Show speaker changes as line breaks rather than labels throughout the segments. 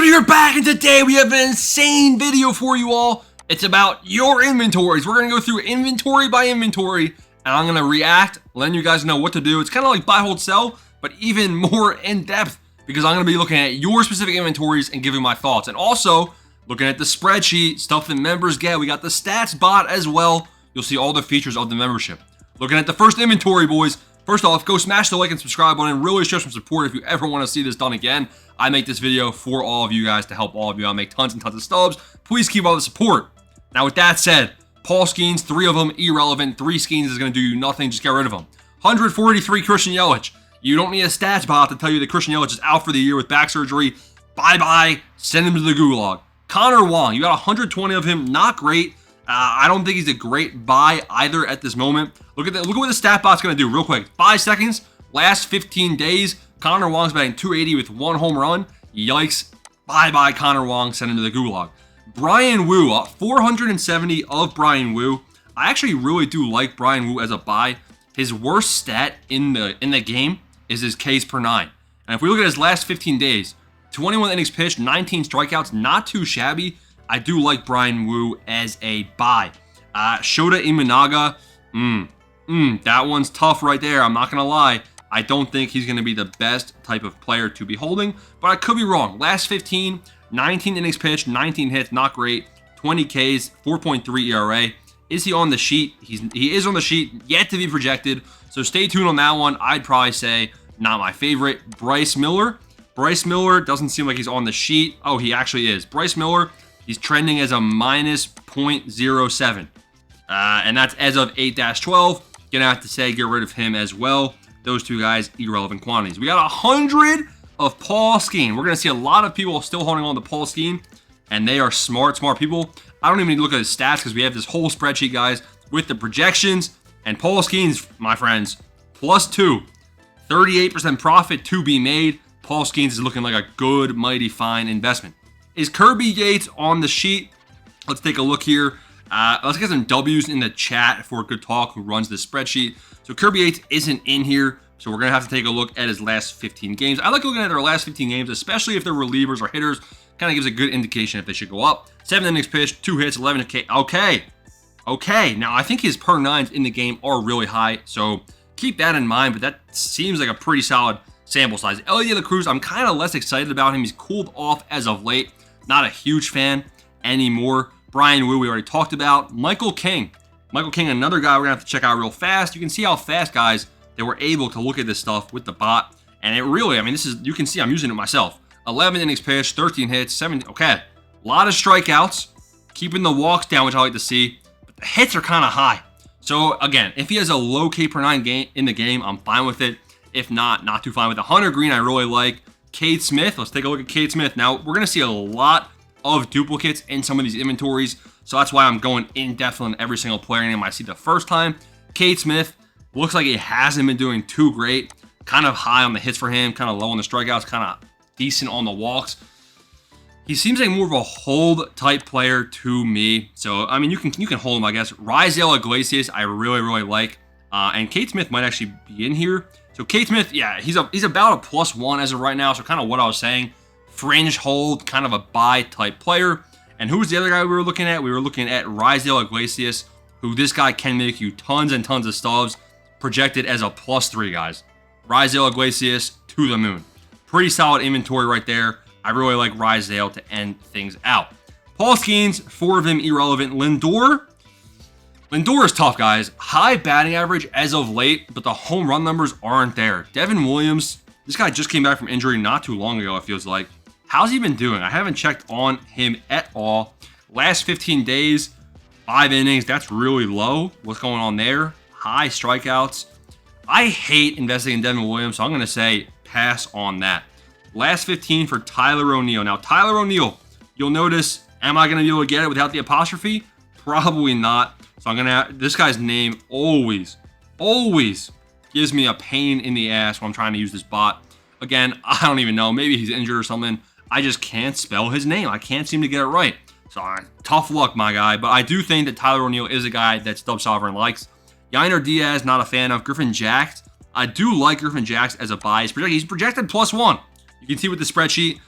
Dude, you're back, and today we have an insane video for you all. It's about your inventories. We're going to go through inventory by inventory, and I'm going to react, letting you guys know what to do. It's kind of like buy, hold, sell, but even more in-depth, because I'm going to be looking at your specific inventories and giving my thoughts. And also, looking at the spreadsheet, stuff that members get. We got the stats bot as well. You'll see all the features of the membership. Looking at the first inventory, boys. First off, go smash the like and subscribe button. Really show some support if you ever want to see this done again. I make this video for all of you guys to help all of you. I make tons and tons of stubs. Please keep all the support. Now, with that said, Paul Skeens, 3 of them irrelevant. 3 Skeens is going to do you nothing. Just get rid of them. 143 Christian Yelich. You don't need a stats bot to tell you that Christian Yelich is out for the year with back surgery. Bye-bye. Send him to the gulag. Connor Wong, you got 120 of him. Not great. I don't think he's a great buy either at this moment. Look at what the stat bot's going to do real quick. 5 seconds. Last 15 days. Connor Wong's batting 280 with 1 home run. Yikes. Bye-bye, Connor Wong. Send him to the gulag. Brian Wu, 470 of Brian Wu. I actually really do like Brian Wu as a buy. His worst stat in the game is his Ks per 9. And if we look at his last 15 days, 21 innings pitched, 19 strikeouts, not too shabby. I do like Brian Wu as a buy. Shota Imanaga, that one's tough right there. I'm not going to lie. I don't think he's going to be the best type of player to be holding, but I could be wrong. Last 15, 19 innings pitched, 19 hits, not great, 20 Ks, 4.3 ERA. Is he on the sheet? He is on the sheet, yet to be projected, so stay tuned on that one. I'd probably say not my favorite. Bryce Miller. Bryce Miller doesn't seem like he's on the sheet. Oh, he actually is. Bryce Miller, he's trending as a minus 0.07. And that's as of 8-12. Gonna have to say get rid of him as well. Those 2 guys, irrelevant quantities. We got 100 of Paul Skeens. We're going to see a lot of people still holding on to Paul Skeens, and they are smart people. I don't even need to look at his stats because we have this whole spreadsheet, guys, with the projections. And Paul Skeens, my friends, +2. 38% profit to be made. Paul Skeens is looking like a good, mighty fine investment. Is Kirby Yates on the sheet? Let's take a look here. Let's get some W's in the chat for Good Talk, who runs this spreadsheet. So Kirby Yates isn't in here, so we're going to have to take a look at his last 15 games. I like looking at their last 15 games, especially if they're relievers or hitters. Kind of gives a good indication if they should go up. 7 innings pitched, 2 hits, 11 K. Okay. Now, I think his per 9s in the game are really high, so keep that in mind, but that seems like a pretty solid sample size. Elliot De La Cruz, I'm kind of less excited about him. He's cooled off as of late. Not a huge fan anymore. Brian Wu, we already talked about. Michael King, another guy we're going to have to check out real fast. You can see how fast, guys, they were able to look at this stuff with the bot. And it really, I mean, you can see I'm using it myself. 11 innings pitched, 13 hits, 7, okay. A lot of strikeouts, keeping the walks down, which I like to see. But the hits are kind of high. So, again, if he has a low K per 9 game in the game, I'm fine with it. If not, not too fine with it. Hunter Green, I really like. Cade Smith, let's take a look at Cade Smith. Now, we're going to see a lot of duplicates in some of these inventories, so that's why I'm going in depth on every single player name I see the first time. Cade Smith looks like he hasn't been doing too great. Kind of high on the hits for him, kind of low on the strikeouts, kind of decent on the walks. He seems like more of a hold type player to me. So I mean, you can hold him, I guess. Raisel Iglesias, I really like, and Cade Smith might actually be in here. So Cade Smith, yeah, he's about a +1 as of right now. So kind of what I was saying. Fringe hold, kind of a buy type player. And who's the other guy we were looking at? We were looking at Raisel Iglesias, who this guy can make you tons and tons of stubs, projected as a +3, guys. Raisel Iglesias to the moon. Pretty solid inventory right there. I really like Raisel to end things out. Paul Skeens, 4 of them irrelevant. Lindor is tough, guys. High batting average as of late, but the home run numbers aren't there. Devin Williams, this guy just came back from injury not too long ago, it feels like. How's he been doing? I haven't checked on him at all. Last 15 days, 5 innings. That's really low. What's going on there? High strikeouts. I hate investing in Devin Williams, so I'm going to say pass on that. Last 15 for Tyler O'Neill. Now, Tyler O'Neill, you'll notice, am I going to be able to get it without the apostrophe? Probably not. So I'm going to this guy's name always gives me a pain in the ass when I'm trying to use this bot. Again, I don't even know. Maybe he's injured or something. I just can't spell his name. I can't seem to get it right. So tough luck, my guy. But I do think that Tyler O'Neill is a guy that Stub Sovereign likes. Yainer Diaz, not a fan of. Griffin Jax, I do like Griffin Jax as a buy. He's projected +1. You can see with the spreadsheet.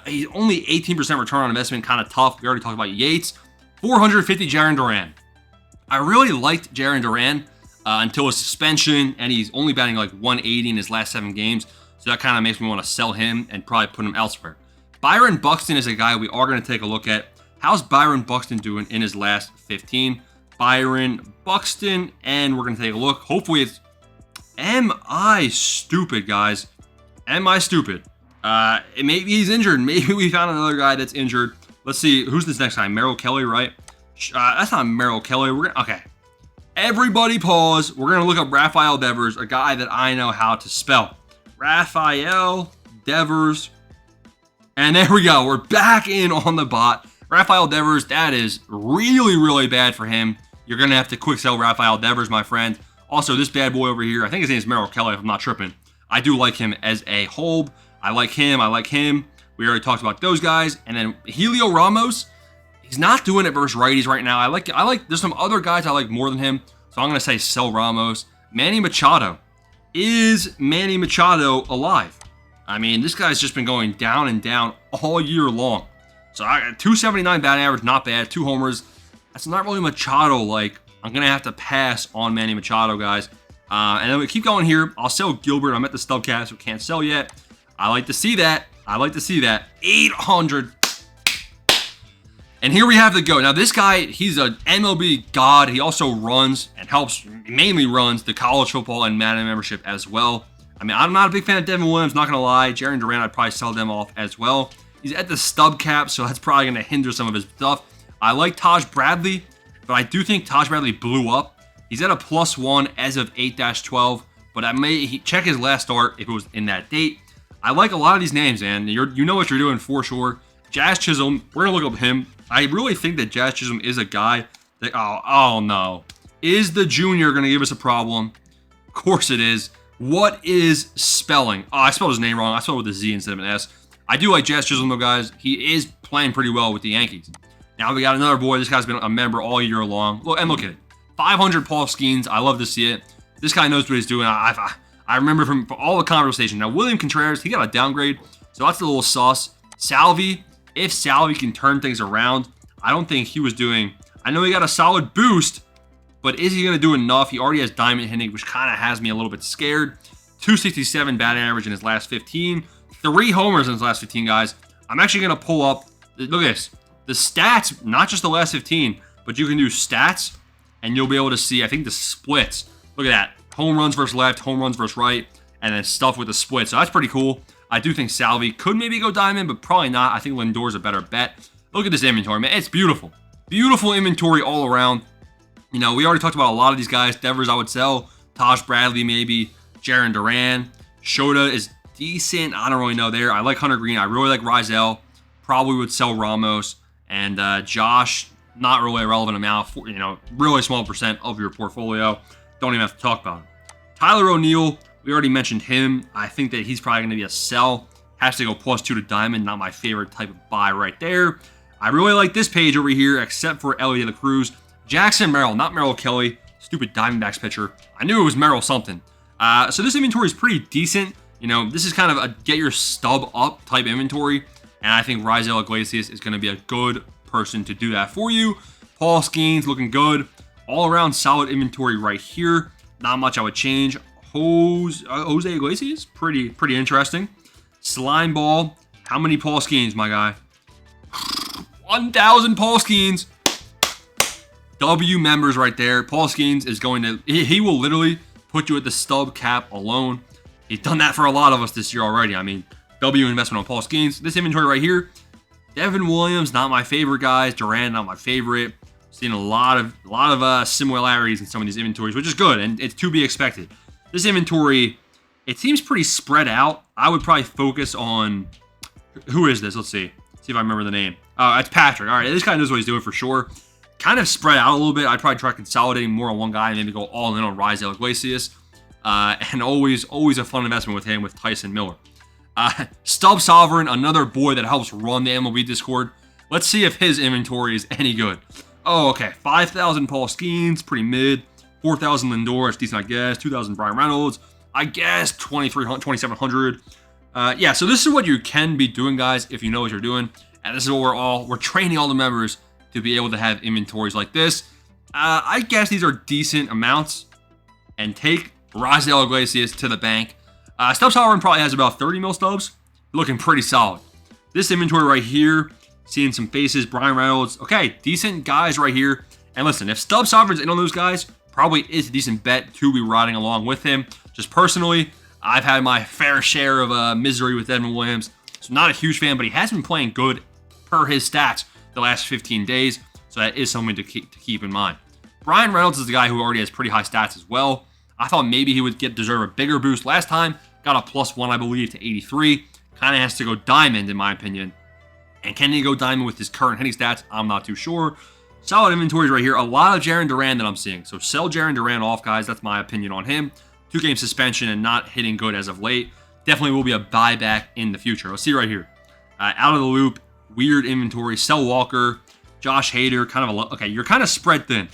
He's only 18% return on investment, kind of tough. We already talked about Yates. 450 Jarren Duran. I really liked Jarren Duran until his suspension, and he's only batting like 180 in his last 7 games. So that kind of makes me want to sell him and probably put him elsewhere. Byron Buxton is a guy we are going to take a look at. How's Byron Buxton doing in his last 15? Byron Buxton, and we're going to take a look. Hopefully it's... Am I stupid, guys? Am I stupid? Maybe he's injured. Maybe we found another guy that's injured. Let's see. Who's this next guy? Merrill Kelly, right? That's not Merrill Kelly. Okay. Everybody pause. We're going to look up Rafael Devers, a guy that I know how to spell. Rafael Devers. And there we go. We're back in on the bot. Rafael Devers, that is really, really bad for him. You're going to have to quick sell Rafael Devers, my friend. Also, this bad boy over here, I think his name is Merrill Kelly, if I'm not tripping. I do like him as a hold. I like him. We already talked about those guys. And then Helio Ramos, he's not doing it versus righties right now. There's some other guys I like more than him. So I'm going to say sell Ramos. Manny Machado. Is Manny Machado alive? I mean, this guy's just been going down and down all year long. So I got 279 batting average, not bad. 2 homers. That's not really Machado-like. I'm going to have to pass on Manny Machado, guys. And then we keep going here. I'll sell Gilbert. I'm at the stub cap, so can't sell yet. I like to see that. 800. And here we have the go. Now, this guy, he's an MLB god. He also runs and helps, mainly runs, the college football and Madden membership as well. I mean, I'm not a big fan of Devin Williams, not going to lie. Jarren Duran, I'd probably sell them off as well. He's at the stub cap, so that's probably going to hinder some of his stuff. I like Taj Bradley, but I do think Taj Bradley blew up. He's at a +1 as of 8-12, but check his last start if it was in that date. I like a lot of these names, man. You know what you're doing for sure. Jazz Chisholm, we're going to look up him. I really think that Jazz Chisholm is a guy that, oh no. Is the junior going to give us a problem? Of course it is. What is spelling? Oh, I spelled his name wrong. I spelled it with a Z instead of an S. I do like Jazz Chisholm, though, guys. He is playing pretty well with the Yankees. Now we got another boy. This guy's been a member all year long. Look, and look at it. 500 Paul Skeens. I love to see it. This guy knows what he's doing. I remember from all the conversation. Now, William Contreras, he got a downgrade, so that's a little sauce. Salvi, if Salvi can turn things around, I don't think he was doing... I know he got a solid boost, but is he going to do enough? He already has diamond hitting, which kind of has me a little bit scared. 267 batting average in his last 15. 3 homers in his last 15, guys. I'm actually going to pull up... Look at this. The stats, not just the last 15, but you can do stats, and you'll be able to see, I think, the splits. Look at that. Home runs versus left, home runs versus right, and then stuff with the split. So that's pretty cool. I do think Salvi could maybe go diamond, but probably not. I think Lindor's a better bet. Look at this inventory, man. It's beautiful. Beautiful inventory all around. You know, we already talked about a lot of these guys. Devers, I would sell. Taj Bradley, maybe. Jarren Duran. Shota is decent. I don't really know there. I like Hunter Green. I really like Rizal. Probably would sell Ramos. And Josh, not really a relevant amount. Really small percent of your portfolio. Don't even have to talk about him. Tyler O'Neill, we already mentioned him. I think that he's probably going to be a sell. Has to go +2 to diamond. Not my favorite type of buy right there. I really like this page over here, except for Elliot De La Cruz. Jackson Merrill, not Merrill Kelly. Stupid Diamondbacks pitcher. I knew it was Merrill something. So this inventory is pretty decent. You know, this is kind of a get your stub up type inventory. And I think Rizal Iglesias is going to be a good person to do that for you. Paul Skeens looking good. All around solid inventory right here. Not much I would change. Jose Iglesias, pretty interesting. Slime Ball. How many Paul Skeens, my guy? 1,000 Paul Skeens. W members right there. Paul Skeens is going to... He will literally put you at the stub cap alone. He's done that for a lot of us this year already. I mean, W investment on Paul Skeens. This inventory right here. Devin Williams, not my favorite guys. Duran, not my favorite. Seen a lot of similarities in some of these inventories, which is good, and it's to be expected. This inventory, it seems pretty spread out. I would probably focus on... Who is this? Let's see. See if I remember the name. It's Patrick. All right, this guy knows what he's doing for sure. Kind of spread out a little bit. I'd probably try consolidating more on one guy and maybe go all in on Rizal Iglesias. And always a fun investment with him with Tyson Miller. Stub Sovereign, another boy that helps run the MLB Discord. Let's see if his inventory is any good. Oh, okay. 5,000 Paul Skeens, pretty mid. 4,000 Lindor, it's decent, I guess. 2,000 Brian Reynolds, I guess. 2,700. Yeah, so this is what you can be doing, guys, if you know what you're doing. And this is what we're training all the members to be able to have inventories like this. I guess these are decent amounts. And take Raisel Iglesias to the bank. Stubbs Howard probably has about 30 mil stubs. Looking pretty solid. This inventory right here, seeing some faces, Brian Reynolds. Okay, decent guys right here. And listen, if Stubbs Sovereign's in on those guys, probably is a decent bet to be riding along with him. Just personally, I've had my fair share of misery with Edmund Williams. So not a huge fan, but he has been playing good per his stats the last 15 days. So that is something to keep in mind. Brian Reynolds is the guy who already has pretty high stats as well. I thought maybe he would deserve a bigger boost last time. Got a +1, I believe, to 83. Kind of has to go diamond, in my opinion. And can he go diamond with his current hitting stats? I'm not too sure. Solid inventories right here. A lot of Jarren Duran that I'm seeing. So sell Jarren Duran off, guys. That's my opinion on him. 2-game suspension and not hitting good as of late. Definitely will be a buyback in the future. Let's see right here. Out of the loop. Weird inventory. Sell Walker. Josh Hader. Kind of a... Okay, you're kind of spread thin.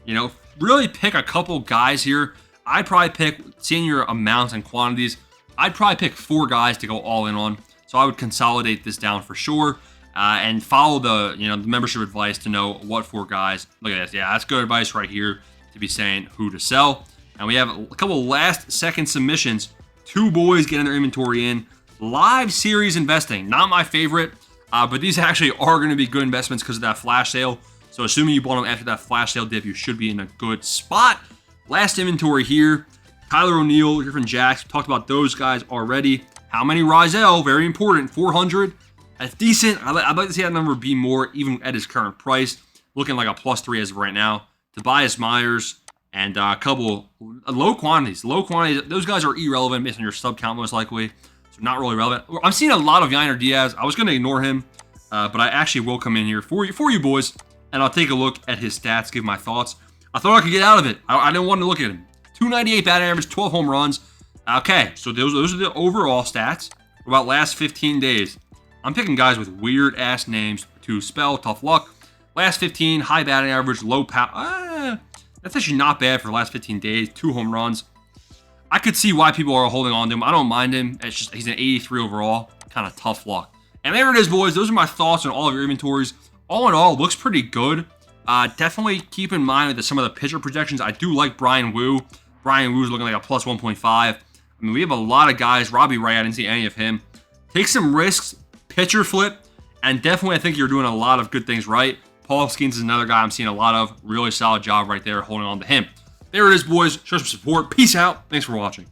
You know, really pick a couple guys here. I'd probably pick, seeing your amounts and quantities, I'd probably pick 4 guys to go all in on. So I would consolidate this down for sure. And follow the membership advice to know what 4 guys. Look at this. Yeah, that's good advice right here to be saying who to sell. And we have a couple last second submissions. 2 boys getting their inventory in. Live series investing. Not my favorite, but these actually are going to be good investments because of that flash sale. So assuming you bought them after that flash sale dip, you should be in a good spot. Last inventory here. Tyler O'Neill, Griffin Jacks. We talked about those guys already. How many Raisel? Very important. 400. That's decent. I'd like to see that number be more, even at his current price. Looking like a +3 as of right now. Tobias Myers and a couple low quantities. Low quantities. Those guys are irrelevant based on your sub count most likely. So not really relevant. I'm seeing a lot of Yainer Diaz. I was going to ignore him, but I actually will come in here for you boys, and I'll take a look at his stats, give my thoughts. I thought I could get out of it. I didn't want to look at him. 298 batting average, 12 home runs. Okay, so those are the overall stats. What about last 15 days? I'm picking guys with weird-ass names to spell. Tough luck. Last 15, high batting average, low power. That's actually not bad for the last 15 days. 2 home runs. I could see why people are holding on to him. I don't mind him. It's just he's an 83 overall. Kind of tough luck. And there it is, boys. Those are my thoughts on all of your inventories. All in all, looks pretty good. Definitely keep in mind that some of the pitcher projections. I do like Brian Wu. Brian Wu's looking like a +1.5. I mean, we have a lot of guys. Robbie Ray, I didn't see any of him. Take some risks. Pitcher flip. And definitely, I think you're doing a lot of good things right. Paul Skeens is another guy I'm seeing a lot of. Really solid job right there holding on to him. There it is, boys. Show some support. Peace out. Thanks for watching.